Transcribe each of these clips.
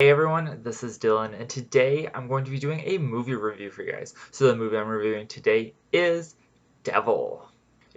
Hey everyone, this is Dylan, and today I'm going to be doing a movie review for you guys. So the movie I'm reviewing today is Devil.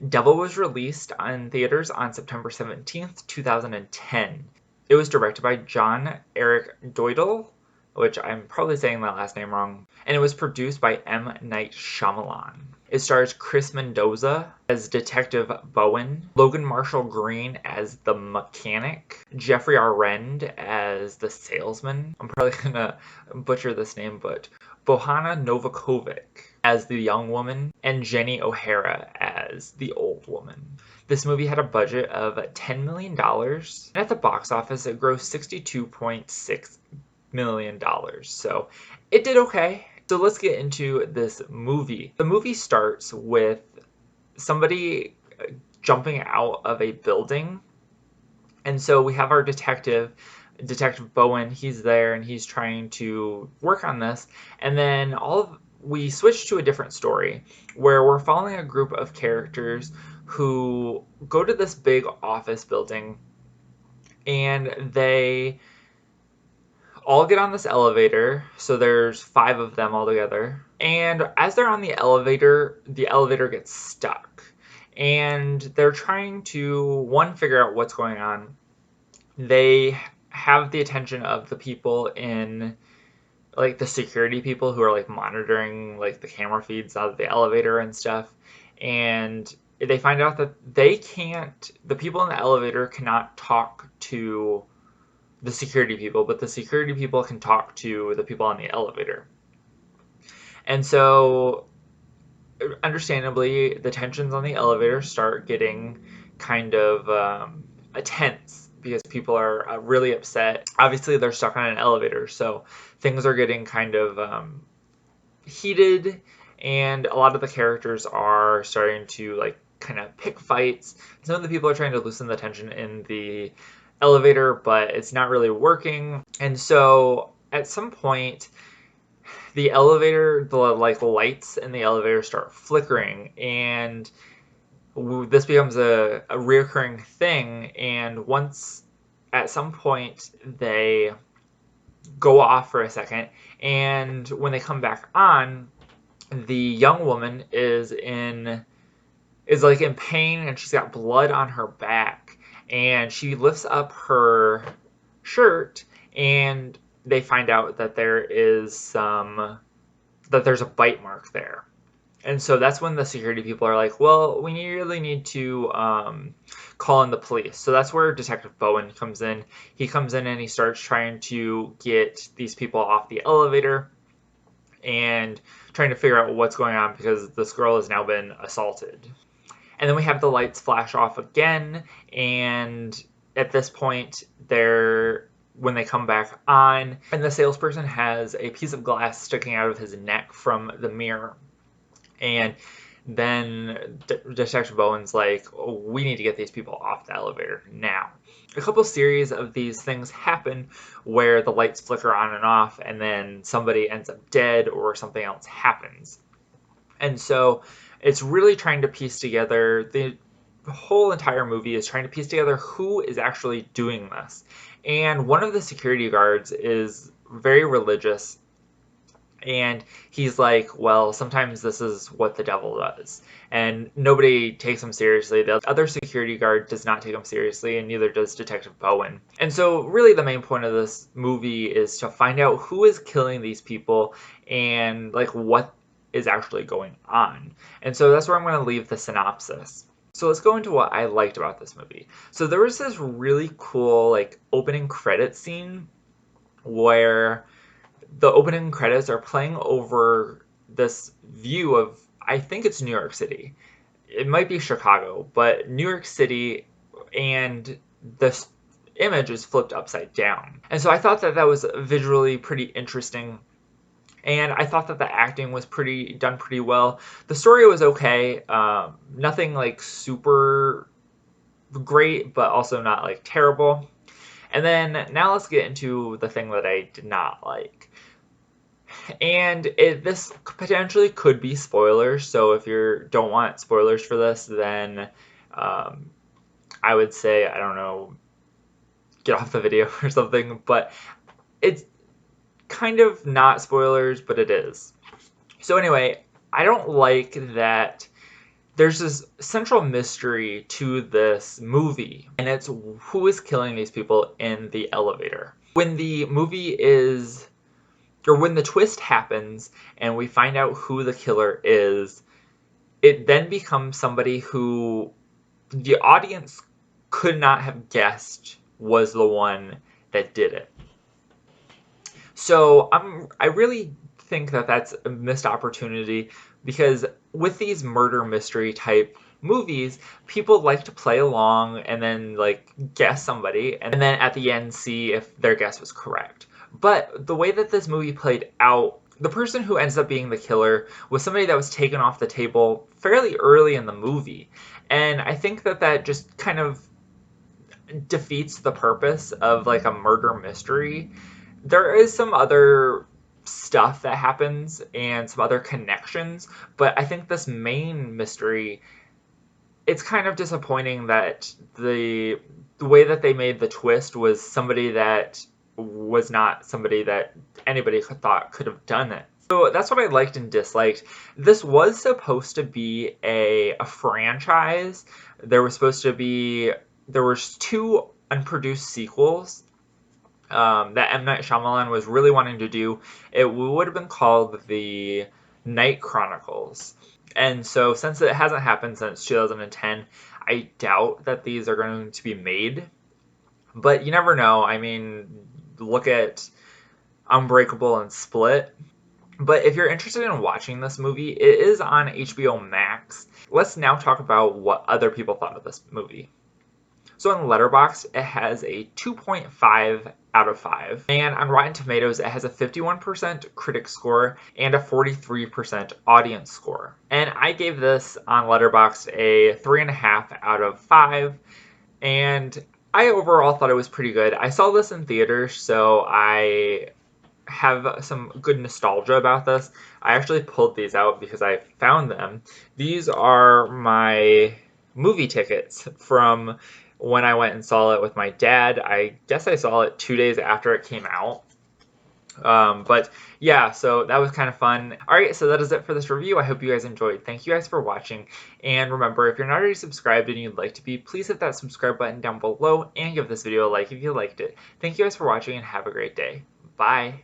Devil was released in theaters on September 17th, 2010. It was directed by John Eric Doidel, which I'm probably saying that last name wrong, and it was produced by M. Night Shyamalan. It stars Chris Mendoza as Detective Bowen, Logan Marshall Green as the mechanic, Jeffrey Arend as the salesman. I'm probably gonna butcher this name, but Bohana Novakovic as the young woman, and Jenny O'Hara as the old woman. This movie had a budget of $10 million, and at the box office it grossed $62.6 million. So it did okay. So let's get into this movie. The movie starts with somebody jumping out of a building. And so we have our Detective Bowen. He's there and he's trying to work on this. And then we switch to a different story where we're following a group of characters who go to this big office building, and they all get on this elevator. So there's 5 of them all together. And as they're on the elevator gets stuck. And they're trying to, one, figure out what's going on. They have the attention of the people in, like, the security people who are, like, monitoring, like, the camera feeds out of the elevator and stuff. And they find out that the people in the elevator cannot talk to the security people, but the security people can talk to the people on the elevator. And so, understandably, the tensions on the elevator start getting kind of tense because people are really upset. Obviously, they're stuck on an elevator, so things are getting kind of heated, and a lot of the characters are starting to, like, kind of pick fights. Some of the people are trying to loosen the tension in the elevator, but it's not really working. And so at some point, the lights in the elevator start flickering, and this becomes a reoccurring thing. And once, at some point, they go off for a second, and when they come back on, the young woman is like in pain, and she's got blood on her back, and she lifts up her shirt, and they find out that there's a bite mark there. And so that's when the security people are like, well, we really need to call in the police. So that's where Detective Bowen comes in. He comes in and he starts trying to get these people off the elevator and trying to figure out what's going on because this girl has now been assaulted. And then we have the lights flash off again, and at this point, when they come back on, and the salesperson has a piece of glass sticking out of his neck from the mirror. And then Detective Bowen's like, oh, we need to get these people off the elevator now. A couple series of these things happen where the lights flicker on and off, and then somebody ends up dead or something else happens. And so it's really trying to piece together, the whole entire movie is trying to piece together who is actually doing this. And one of the security guards is very religious, and he's like, well, sometimes this is what the devil does. And nobody takes him seriously. The other security guard does not take him seriously, and neither does Detective Bowen. And so really the main point of this movie is to find out who is killing these people and, like, what is actually going on. And so that's where I'm going to leave the synopsis. So let's go into what I liked about this movie. So there was this really cool, like, opening credit scene where the opening credits are playing over this view of, I think it's New York City. It might be Chicago, but New York City, and this image is flipped upside down. And so I thought that was visually pretty interesting. And I thought that the acting was done pretty well. The story was okay. Nothing like super great, but also not like terrible. And then now let's get into the thing that I did not like. And this potentially could be spoilers, so if you don't want spoilers for this, then I would say, I don't know, get off the video or something. But kind of not spoilers, but it is. So anyway, I don't like that there's this central mystery to this movie, and it's who is killing these people in the elevator. When the movie is, or when the twist happens and we find out who the killer is, it then becomes somebody who the audience could not have guessed was the one that did it. So I really think that that's a missed opportunity, because with these murder mystery type movies, people like to play along and then like guess somebody and then at the end see if their guess was correct. But the way that this movie played out, the person who ends up being the killer was somebody that was taken off the table fairly early in the movie. And I think that that just kind of defeats the purpose of like a murder mystery. There is some other stuff that happens and some other connections, but I think this main mystery, it's kind of disappointing that the way that they made the twist was somebody that was not somebody that anybody thought could have done it. So that's what I liked and disliked. This was supposed to be a franchise. There was 2 unproduced sequels that M. Night Shyamalan was really wanting to do. It would have been called the Night Chronicles. And so since it hasn't happened since 2010, I doubt that these are going to be made. But you never know. I mean, look at Unbreakable and Split. But if you're interested in watching this movie, it is on HBO Max. Let's now talk about what other people thought of this movie. So on Letterboxd, it has a 2.5 out of 5. And on Rotten Tomatoes, it has a 51% critic score and a 43% audience score. And I gave this on Letterboxd a 3.5 out of 5. And I overall thought it was pretty good. I saw this in theaters, so I have some good nostalgia about this. I actually pulled these out because I found them. These are my movie tickets from when I went and saw it with my dad. I guess I saw it 2 days after it came out. But yeah, so that was kind of fun. Alright, so that is it for this review. I hope you guys enjoyed. Thank you guys for watching. And remember, if you're not already subscribed and you'd like to be, please hit that subscribe button down below and give this video a like if you liked it. Thank you guys for watching and have a great day. Bye.